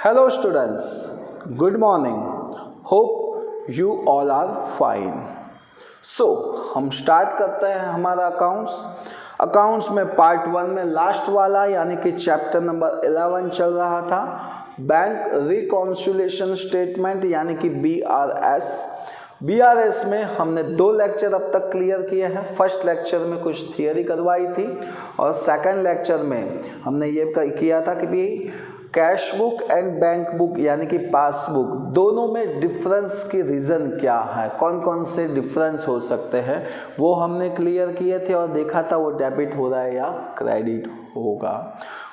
Hello students, good morning. Hope you all are fine. So हम start करते हैं हमारा अकाउंट्स में पार्ट 1 में लास्ट वाला यानी कि चैप्टर नंबर 11 चल रहा था, बैंक रिकॉन्सिलिएशन स्टेटमेंट यानी कि BRS में हमने 2 लेक्चर अब तक क्लियर किए हैं। फर्स्ट लेक्चर में कुछ थियरी करवाई थी और सेकंड लेक्चर में हमने ये किया था कि भी cash book and bank book यानी कि पासबुक दोनों में डिफरेंस की रीज़न क्या है, कौन कौन से डिफरेंस हो सकते हैं वो हमने क्लियर किए थे और देखा था वो डेबिट हो रहा है या क्रेडिट होगा।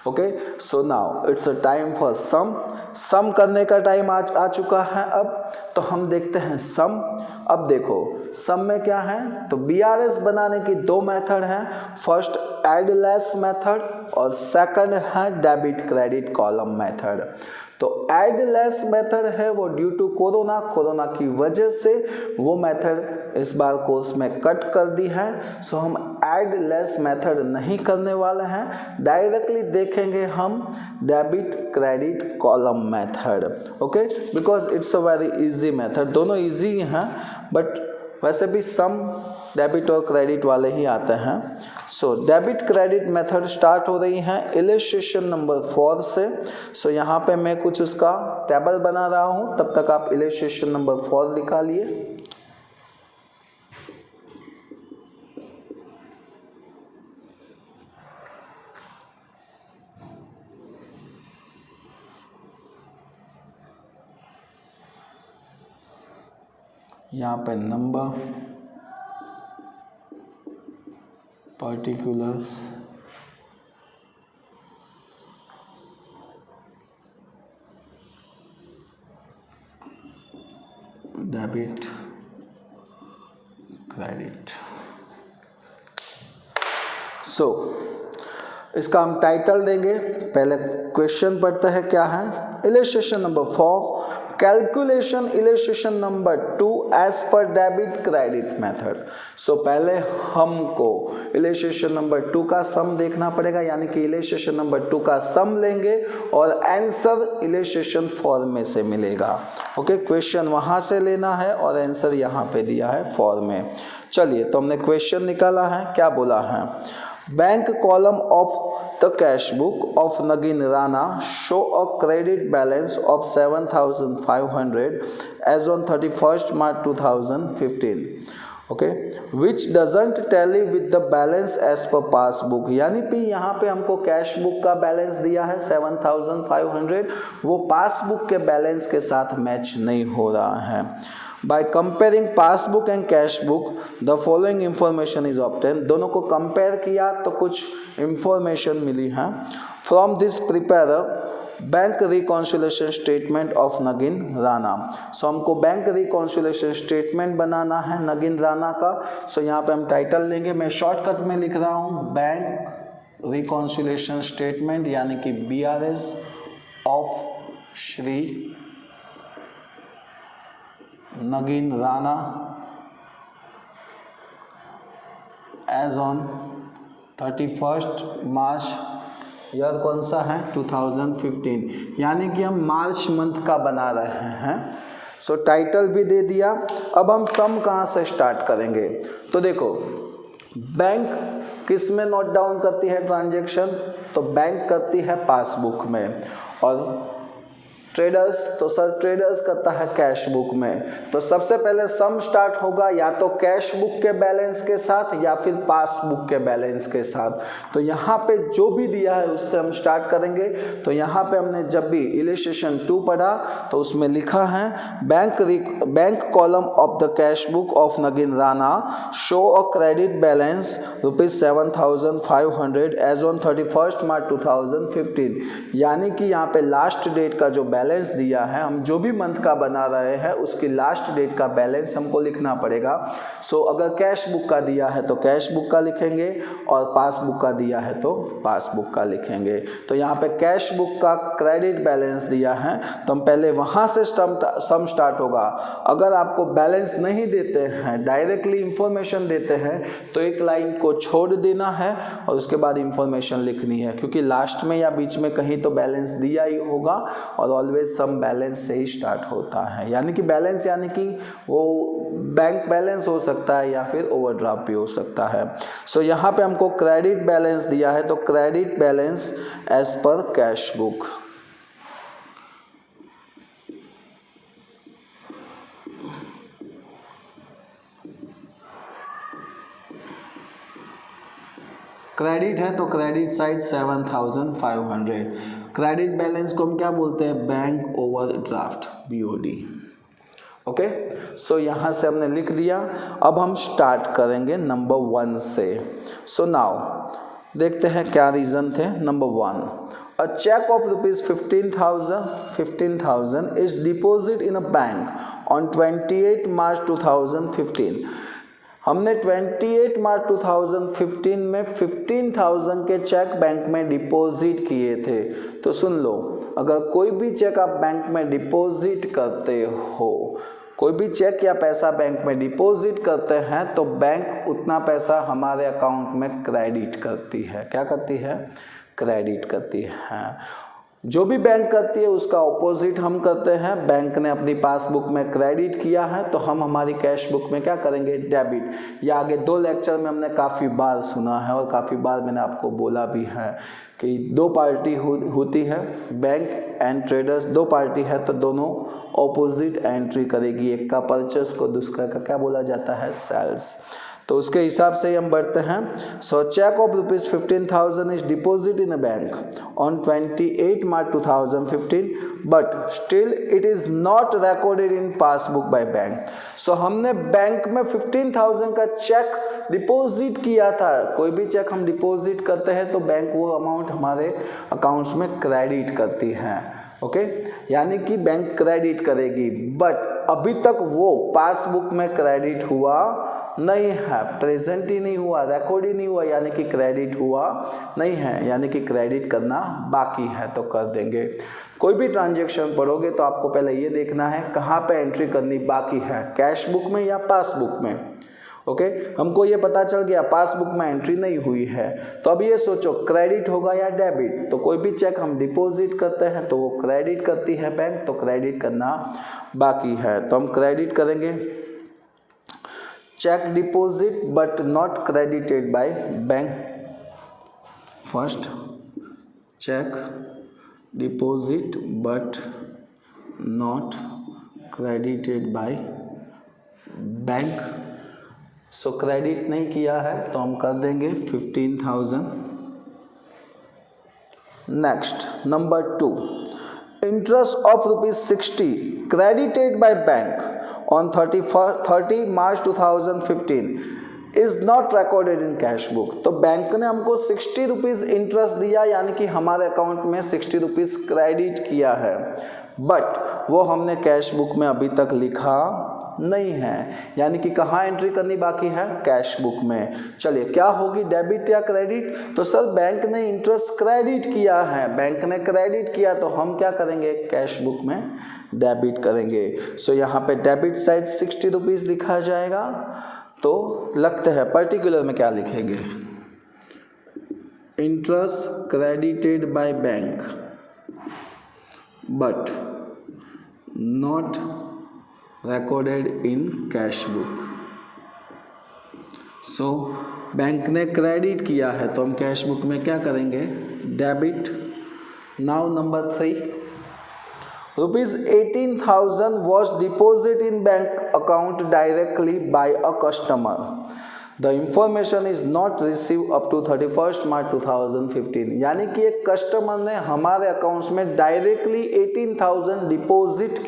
Okay, so now it's a time for some करने का टाइम आ चुका है। अब तो हम देखते हैं सम। अब देखो सम में क्या है, तो BRS बनाने की 2 मेथड हैं। फर्स्ट एड लेस मेथड और सेकंड है डेबिट क्रेडिट कॉलम मेथड। तो एड लेस मेथड है वो ड्यू टू कोरोना की वजह से वो मेथड इस बार कोर्स में कट कर दी है। सो हम एड लेस मेथड नहीं करने वाले हैं, डायरेक्टली देखेंगे हम debit credit column method. Okay, because it's a very easy method, दोनों इजी हैं बट वैसे भी सम डेबिट और क्रेडिट वाले ही आते हैं। So debit credit method start हो रही है इलस्ट्रेशन नंबर 4 से। सो यहाँ पे मैं कुछ उसका टेबल बना रहा हूँ, तब तक आप इलस्ट्रेशन नंबर 4 निकालिए। यहाँ पे नंबर, पर्टिकुलर्स, डेबिट क्रेडिट। सो इसका हम टाइटल देंगे। पहले क्वेश्चन पढ़ते हैं क्या है। Illustration number 4, calculation illustration number 2 as per debit credit method. So पहले हमको इलस्ट्रेशन नंबर 2 का सम देखना पड़ेगा, यानी कि इलस्ट्रेशन नंबर 2 का सम लेंगे और आंसर इलस्ट्रेशन 4 में से मिलेगा। ओके, क्वेश्चन वहां से लेना है और आंसर यहाँ पे दिया है 4 में। चलिए, तो हमने क्वेश्चन निकाला है, क्या बोला है। Bank column of the cash book of Nagin Rana show a credit balance of 7,500 as on 31st March 2015, okay, which doesn't tally with the balance as per passbook। यानी कि यहाँ पे हमको कैश बुक का बैलेंस दिया है 7,500, वो passbook के बैलेंस के साथ मैच नहीं हो रहा है। By comparing passbook and cash book, the following information is obtained। दोनों को कंपेयर किया तो कुछ इंफॉर्मेशन मिली है। From this prepare bank reconciliation statement of Nagin Rana. So हमको बैंक रिकॉन्सिलिएशन स्टेटमेंट बनाना है नगीन राणा का। सो यहाँ पे हम टाइटल लेंगे, मैं शॉर्टकट में लिख रहा हूँ बैंक रिकॉन्सिलिएशन स्टेटमेंट यानी कि BRS of Shri Nagin Rana as on 31st March, year कौन सा है 2015, यानी कि हम मार्च मंथ का बना रहे हैं। सो टाइटल भी दे दिया। अब हम सम कहाँ से स्टार्ट करेंगे, तो देखो बैंक किस में नोट डाउन करती है ट्रांजैक्शन, तो बैंक करती है पासबुक में, और ट्रेडर्स, तो सर ट्रेडर्स करता है कैश बुक में। तो सबसे पहले सम स्टार्ट होगा या तो कैश बुक के बैलेंस के साथ या फिर पासबुक के बैलेंस के साथ। तो यहाँ पे जो भी दिया है उससे हम स्टार्ट करेंगे। तो यहाँ पे हमने जब भी इलस्ट्रेशन 2 पढ़ा तो उसमें लिखा है bank column of the cash book of Nagin Rana show a credit balance ₹7,500 as on 31st March 2015, यानी कि यहाँ पे लास्ट डेट का जो बैलेंस दिया है, हम जो भी मंथ का बना रहे हैं उसकी लास्ट डेट का बैलेंस हमको लिखना पड़ेगा। सो अगर कैश बुक का दिया है तो कैश बुक का लिखेंगे और पासबुक का दिया है तो पासबुक का लिखेंगे। तो यहाँ पे कैश बुक का क्रेडिट बैलेंस दिया है तो हम पहले वहाँ से सम स्टार्ट होगा। अगर आपको बैलेंस नहीं देते हैं, डायरेक्टली इंफॉर्मेशन देते हैं, तो एक लाइन को छोड़ देना है और उसके बाद इंफॉर्मेशन लिखनी है, क्योंकि लास्ट में या बीच में कहीं तो बैलेंस दिया ही होगा और ऑलवेज सम बैलेंस से ही स्टार्ट होता है। यानी कि बैलेंस यानी कि वो बैंक बैलेंस हो सकता है या फिर ओवरड्राफ्ट भी हो सकता है। सो यहाँ पे हमको क्रेडिट बैलेंस दिया है, तो credit balance as per cash book. Credit है तो क्रेडिट साइड 7500। क्रेडिट बैलेंस को हम क्या बोलते हैं? Bank overdraft, BOD। ओके, सो यहाँ से हमने लिख दिया। अब हम स्टार्ट करेंगे नंबर 1 से। सो नाउ देखते हैं क्या रीज़न थे। Number 1, a check of rupees 15,000 is deposited in a bank on 28 March 2015। हमने 28 मार्च 2015 में 15,000 के चेक बैंक में डिपॉजिट किए थे। तो सुन लो, अगर कोई भी चेक आप बैंक में डिपॉजिट करते हो, कोई भी चेक या पैसा बैंक में डिपॉजिट करते हैं, तो बैंक उतना पैसा हमारे अकाउंट में क्रेडिट करती है। क्या करती है? क्रेडिट करती है। जो भी बैंक करती है उसका ऑपोजिट हम करते हैं। बैंक ने अपनी पासबुक में क्रेडिट किया है तो हम हमारी कैश बुक में क्या करेंगे? डेबिट। या आगे 2 लेक्चर में हमने काफ़ी बार सुना है और काफ़ी बार मैंने आपको बोला भी है कि 2 पार्टी होती है, बैंक एंड ट्रेडर्स 2 पार्टी है, तो दोनों ऑपोजिट एंट्री करेगी। एक का परचेस को दूसरा का क्या बोला जाता है? सेल्स। तो उसके हिसाब से ही हम बढ़ते हैं। So cheque of rupees 15,000 is deposit in a bank on 28 March 2015 but still it is not recorded in passbook by bank. So हमने बैंक में 15,000 का चेक डिपॉजिट किया था। कोई भी चेक हम डिपॉजिट करते हैं तो बैंक वो अमाउंट हमारे अकाउंट्स में क्रेडिट करती है। ओके, यानी कि बैंक क्रेडिट करेगी, बट अभी तक वो पासबुक में क्रेडिट हुआ नहीं है, प्रेजेंट ही नहीं हुआ, रिकॉर्ड ही नहीं हुआ, यानी कि क्रेडिट हुआ नहीं है, यानी कि क्रेडिट करना बाकी है तो कर देंगे। कोई भी ट्रांजैक्शन पढ़ोगे तो आपको पहले ये देखना है कहाँ पे एंट्री करनी बाकी है, कैश बुक में या पासबुक में। ओके, हमको ये पता चल गया पासबुक में एंट्री नहीं हुई है, तो अब ये सोचो क्रेडिट होगा या डेबिट। तो कोई भी चेक हम डिपॉजिट करते हैं तो वो क्रेडिट करती है बैंक, तो क्रेडिट करना बाकी है, तो हम क्रेडिट करेंगे। Cheque deposit but not credited by bank. First, cheque deposit but not credited by bank. So credit नहीं किया है तो हम कर देंगे 15,000। Next, number 2, interest of ₹60 credited by bank on 30 March 2015 is not recorded in cash book। तो bank ने हमको 60 रुपीज़ इंटरेस्ट दिया, यानी कि हमारे अकाउंट में 60 रुपीज़ क्रेडिट किया है, बट वो हमने कैश बुक में अभी तक लिखा नहीं है, यानी कि कहाँ एंट्री करनी बाकी है? कैश बुक में। चलिए, क्या होगी, डेबिट या क्रेडिट? तो सर बैंक ने इंटरेस्ट क्रेडिट किया है, बैंक ने क्रेडिट किया तो हम क्या करेंगे? कैश बुक में डेबिट करेंगे। सो यहाँ पे डेबिट साइड 60 रुपीज़ लिखा जाएगा। तो लगते हैं पर्टिकुलर में क्या लिखेंगे? Interest credited by bank but not recorded in cash book। So bank ने क्रेडिट किया है तो हम कैश बुक में क्या करेंगे? Debit. Now number 3, ₹18,000 was deposited in bank account directly by a customer। The information is not received up to 31 March 2015। यानी कि एक कस्टमर ने हमारे अकाउंट्स में डायरेक्टली 18,000 डिपॉजिट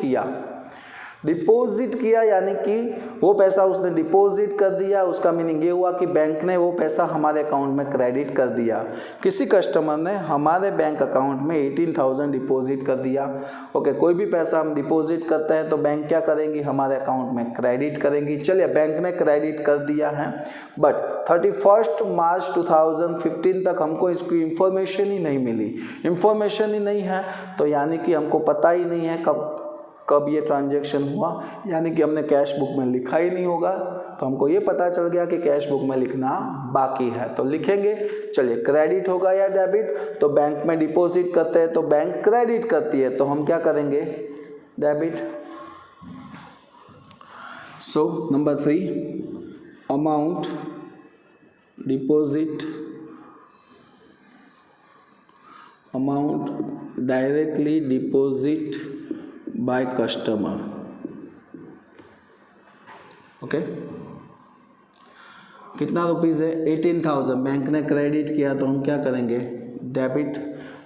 किया, यानी कि वो पैसा उसने डिपॉजिट कर दिया। उसका मीनिंग ये हुआ कि बैंक ने वो पैसा हमारे अकाउंट में क्रेडिट कर दिया। किसी कस्टमर ने हमारे बैंक अकाउंट में 18,000 डिपॉजिट कर दिया। ओके, कोई भी पैसा हम डिपॉजिट करते हैं तो बैंक क्या करेंगी? हमारे अकाउंट में क्रेडिट करेंगी। चलिए, बैंक ने क्रेडिट कर दिया है, बट 31 मार्च 2015 तक हमको इसकी इंफॉर्मेशन ही नहीं मिली। इंफॉर्मेशन ही नहीं है तो यानी कि हमको पता ही नहीं है कब कब ये ट्रांजैक्शन हुआ, यानी कि हमने कैश बुक में लिखा ही नहीं होगा, तो हमको ये पता चल गया कि कैश बुक में लिखना बाकी है, तो लिखेंगे। चलिए, क्रेडिट होगा या डेबिट, तो बैंक में डिपॉजिट करते हैं तो बैंक क्रेडिट करती है, तो हम क्या करेंगे, debit. So number 3, amount deposit, amount directly deposit by customer. Okay, कितना रुपीज़ है, 18,000 बैंक ने क्रेडिट किया, तो हम क्या करेंगे, debit,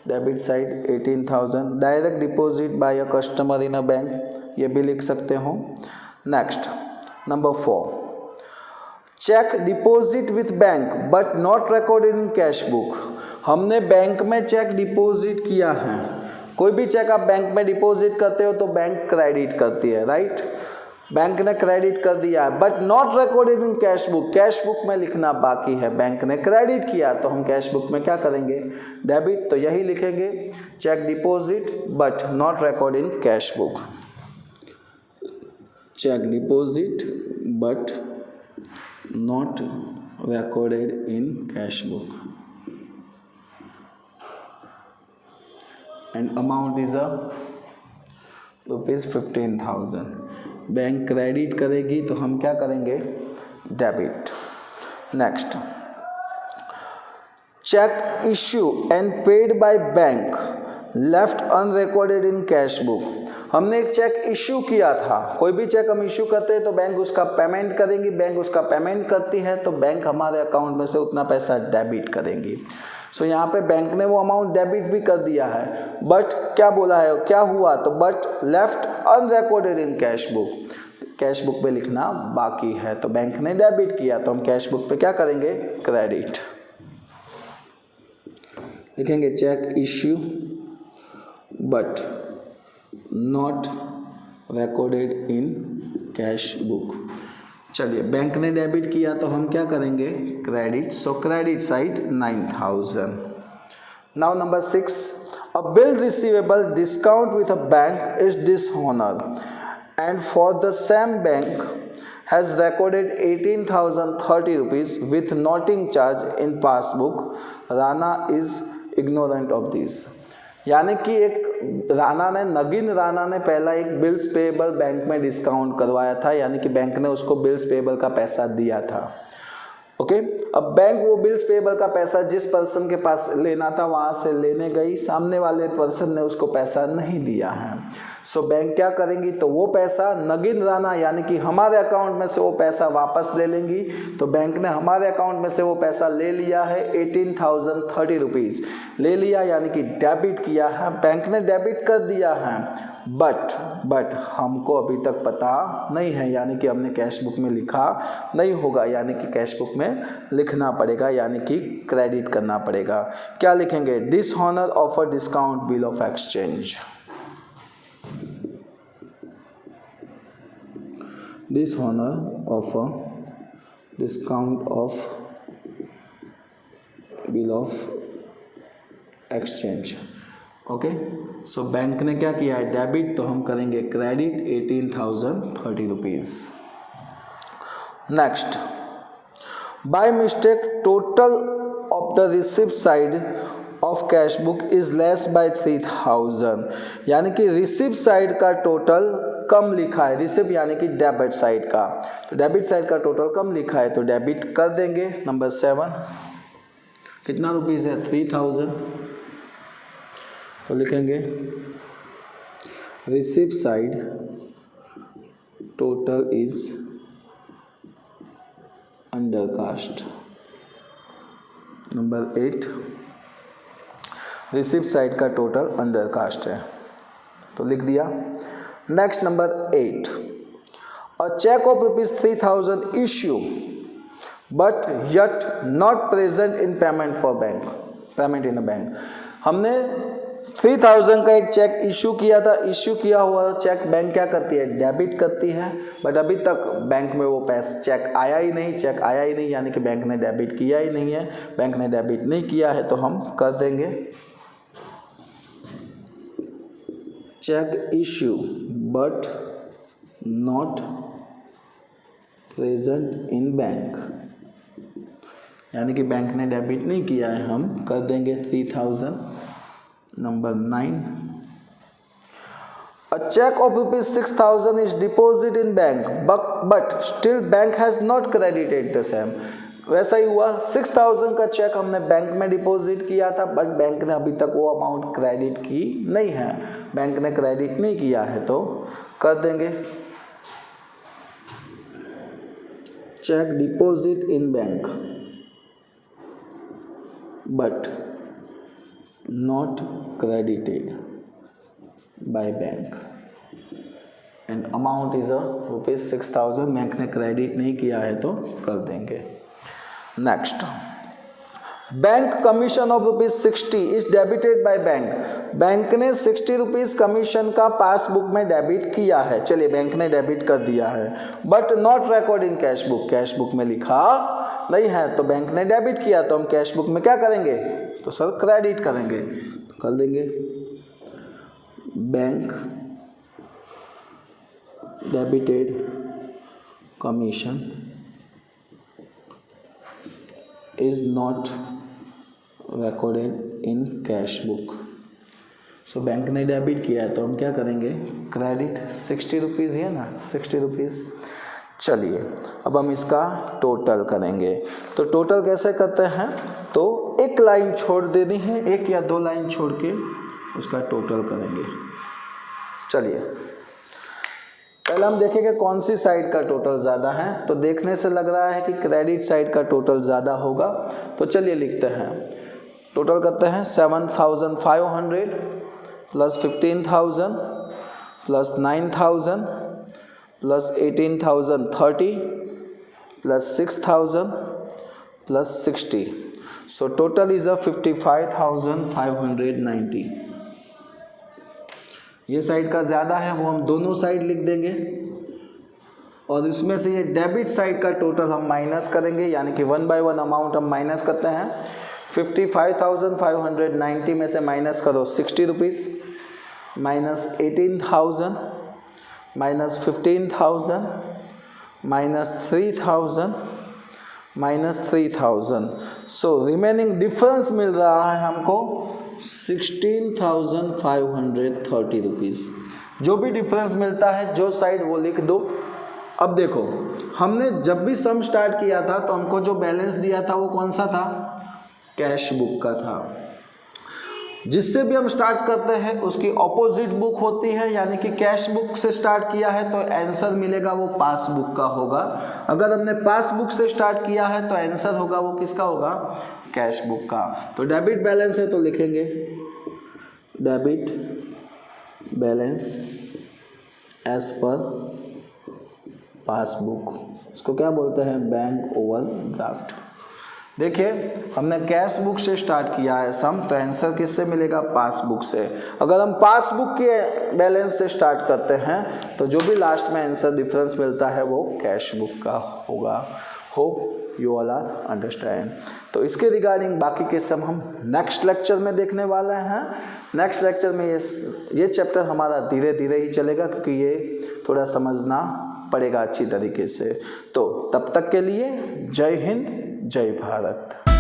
debit side 18,000, direct deposit by a customer in a bank, ये भी लिख सकते हो। Next number 4, cheque deposit with bank but not recorded in cash book. हमने बैंक में चेक डिपॉजिट किया है, कोई भी चेक आप बैंक में डिपॉजिट करते हो तो बैंक क्रेडिट करती है, राइट, बैंक ने क्रेडिट कर दिया है, but not recorded in cash book, cash book में लिखना बाकी है, बैंक ने क्रेडिट किया, तो हम कैश बुक में क्या करेंगे, डेबिट, तो यही लिखेंगे, cheque deposit but not record in cash book, cheque deposit but not recorded in cash book, and amount is ₹15,000। Bank credit करेगी तो हम क्या करेंगे, debit. Next, cheque issue and paid by bank left unrecorded in cash book. हमने एक check issue किया था, कोई भी चेक हम इश्यू करते हैं तो बैंक उसका पेमेंट करेंगी, बैंक उसका पेमेंट करती है तो बैंक हमारे अकाउंट में से उतना पैसा डेबिट करेंगी। सो यहाँ पे बैंक ने वो अमाउंट डेबिट भी कर दिया है, बट क्या बोला है, क्या हुआ, तो but left unrecorded in cash book, cash book पे लिखना बाकी है, तो बैंक ने डेबिट किया तो हम कैश बुक पे क्या करेंगे, क्रेडिट लिखेंगे, cheque issue but not recorded in cash book. चलिए, बैंक ने डेबिट किया तो हम क्या करेंगे, credit, so credit side 9,000। Now number 6, a bill receivable discount with a bank is dishonour and for the same bank has recorded 18,030 rupees with noting charge in passbook, Rana is ignorant of this. यानी कि एक नगीन राणा ने पहला एक bills payable bank में discount करवाया था, यानी कि बैंक ने उसको बिल्स पेएबल का पैसा दिया था। ओके, अब बैंक वो बिल्स पेएबल का पैसा जिस पर्सन के पास लेना था वहां से लेने गई, सामने वाले पर्सन ने उसको पैसा नहीं दिया है, सो बैंक क्या करेंगी, तो वो पैसा नगीन राणा यानी कि हमारे अकाउंट में से वो पैसा वापस ले लेंगी, तो बैंक ने हमारे अकाउंट में से वो पैसा ले लिया है, 18,030 रुपीज़ ले लिया, यानी कि डेबिट किया है, बैंक ने डेबिट कर दिया है, बट हमको अभी तक पता नहीं है, यानी कि हमने कैश बुक में लिखा नहीं होगा, यानी कि कैश बुक में लिखना पड़ेगा, यानी कि क्रेडिट करना पड़ेगा। क्या लिखेंगे, dishonour of a discount bill of exchange, dishonor of a discount of bill of exchange। Okay, so bank ने क्या किया है, डेबिट, तो हम करेंगे credit 18,030 rupees. Next, by mistake total of the receipt side of cash book is less bye 3,000, यानी कि receipt side का टोटल कम लिखा है, रिसिप्ट यानी कि डेबिट साइड का, तो डेबिट साइड का टोटल कम लिखा है तो डेबिट कर देंगे। नंबर 7, कितना रुपीज़ है, 3,000, तो लिखेंगे receipt side total is under cast. Number 8, receipt side का टोटल अंडर कास्ट है, तो लिख दिया। Next number 8, a cheque of ₹3,000 issue but yet not present in payment for bank, payment in a bank. हमने 3,000 का एक चेक इश्यू किया था, इश्यू किया हुआ चेक बैंक क्या करती है, डेबिट करती है, बट अभी तक बैंक में वो पैसा चेक आया ही नहीं, यानी कि बैंक ने डेबिट किया ही नहीं है, बैंक ने डेबिट नहीं किया है तो हम कर देंगे cheque issue but not present in bank, यानी कि बैंक ने डेबिट नहीं किया है, हम कर देंगे 3000। Number 9, a check of rupees 6000 is deposited in bank but still bank has not credited the same। वैसा ही हुआ, 6000 का चेक हमने बैंक में डिपॉजिट किया था, बट बैंक ने अभी तक वो अमाउंट क्रेडिट की नहीं है, बैंक ने क्रेडिट नहीं किया है, तो कर देंगे cheque deposit in bank but not credited by bank and amount is rupees 6000, bank ने क्रेडिट नहीं किया है तो कर देंगे। Next, bank commission of rupees 60 is debited by bank. Bank ने 60 रुपीज कमीशन का पासबुक में डेबिट किया है, चलिए बैंक ने डेबिट कर दिया है, but not record in cash book, cash book में लिखा नहीं है, तो बैंक ने डेबिट किया तो हम कैश बुक में क्या करेंगे, तो सर क्रेडिट करेंगे, तो कर देंगे bank debited commission is not recorded in cash book. So bank ने डेबिट किया है तो हम क्या करेंगे, क्रेडिट 60 रुपीज़ है ना, 60 रुपीज़। चलिए अब हम इसका टोटल करेंगे, तो टोटल कैसे करते हैं, तो एक लाइन छोड़ देनी है, एक या दो लाइन छोड़ के उसका टोटल करेंगे। चलिए पहले हम देखेंगे कौन सी साइड का टोटल ज़्यादा है, तो देखने से लग रहा है कि क्रेडिट साइड का टोटल ज़्यादा होगा, तो चलिए लिखते हैं, टोटल करते हैं 7500 plus 15000 plus 9000 plus 18030 plus 6000 plus 60, so total is 55,590। ये साइड का ज़्यादा है, वो हम दोनों साइड लिख देंगे, और इसमें से ये डेबिट साइड का टोटल हम माइनस करेंगे, यानी कि 1 बाय 1 अमाउंट हम माइनस करते हैं। 55,590 में से माइनस करो 60 rupees, minus 18,000, minus 15,000, minus 3,000, minus 3,000, so remaining difference मिल रहा है हमको 16,530 रुपीज़। जो भी डिफरेंस मिलता है जो साइड वो लिख दो। अब देखो हमने जब भी सम स्टार्ट किया था तो हमको जो बैलेंस दिया था वो कौन सा था, कैश बुक का था। जिससे भी हम स्टार्ट करते हैं उसकी ऑपोजिट बुक होती है, यानी कि कैश बुक से स्टार्ट किया है तो आंसर मिलेगा वो पासबुक का होगा। अगर हमने पासबुक से स्टार्ट किया है तो आंसर होगा वो किसका होगा, कैश बुक का। तो डेबिट बैलेंस है तो लिखेंगे debit balance as per passbook, इसको क्या बोलते हैं, बैंक ओवरड्राफ्ट। देखिए हमने कैश बुक से स्टार्ट किया है सम, तो आंसर किससे मिलेगा, पासबुक से। अगर हम पासबुक के बैलेंस से स्टार्ट करते हैं तो जो भी लास्ट में आंसर डिफरेंस मिलता है वो कैश बुक का होगा। Hope you all are understand. तो इसके रिगार्डिंग बाकी के सम हम नेक्स्ट लेक्चर में देखने वाले हैं। नेक्स्ट लेक्चर में ये चैप्टर हमारा धीरे धीरे ही चलेगा, क्योंकि ये थोड़ा समझना पड़ेगा अच्छी तरीके से। तो तब तक के लिए जय हिंद, जय भारत।